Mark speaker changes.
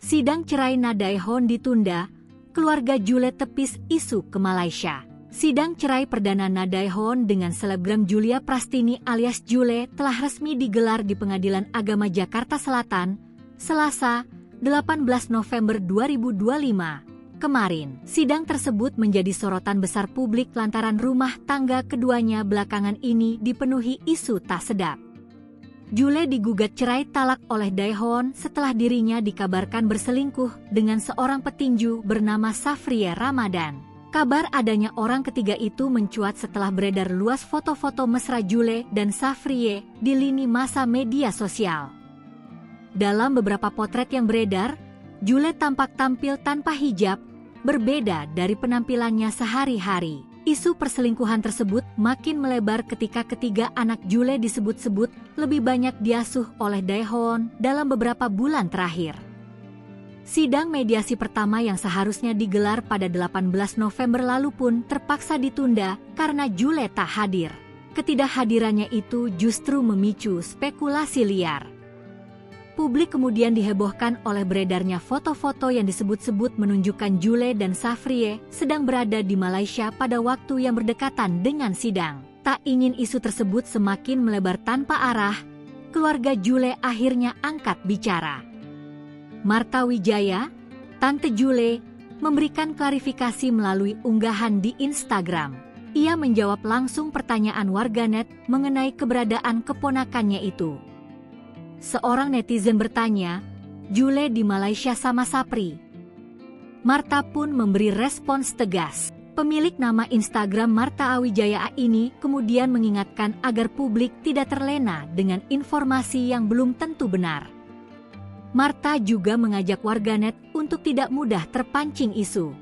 Speaker 1: Sidang cerai Na Dae-hon ditunda, keluarga Jule tepis isu ke Malaysia. Sidang cerai perdana Na Dae-hon dengan selebgram Julia Prastini alias Jule telah resmi digelar di Pengadilan Agama Jakarta Selatan, Selasa, 18 November 2025. Kemarin, sidang tersebut menjadi sorotan besar publik lantaran rumah tangga keduanya belakangan ini dipenuhi isu tak sedap. Jule digugat cerai talak oleh Dae-hon setelah dirinya dikabarkan berselingkuh dengan seorang petinju bernama Safriye Ramadan. Kabar adanya orang ketiga itu mencuat setelah beredar luas foto-foto mesra Jule dan Safriye di lini masa media sosial. Dalam beberapa potret yang beredar, Jule tampak tampil tanpa hijab, berbeda dari penampilannya sehari-hari. Isu perselingkuhan tersebut makin melebar ketika ketiga anak Jule disebut-sebut lebih banyak diasuh oleh Dae-hon dalam beberapa bulan terakhir. Sidang mediasi pertama yang seharusnya digelar pada 18 November lalu pun terpaksa ditunda karena Jule tak hadir. Ketidakhadirannya itu justru memicu spekulasi liar. Publik kemudian dihebohkan oleh beredarnya foto-foto yang disebut-sebut menunjukkan Jule dan Safriye sedang berada di Malaysia pada waktu yang berdekatan dengan sidang. Tak ingin isu tersebut semakin melebar tanpa arah, keluarga Jule akhirnya angkat bicara. Martha Wijaya, Tante Jule, memberikan klarifikasi melalui unggahan di Instagram. Ia menjawab langsung pertanyaan warganet mengenai keberadaan keponakannya itu. Seorang netizen bertanya, Jule di Malaysia sama Sapri. Martha pun memberi respons tegas. Pemilik nama Instagram Martha Wijaya ini kemudian mengingatkan agar publik tidak terlena dengan informasi yang belum tentu benar. Martha juga mengajak warganet untuk tidak mudah terpancing isu.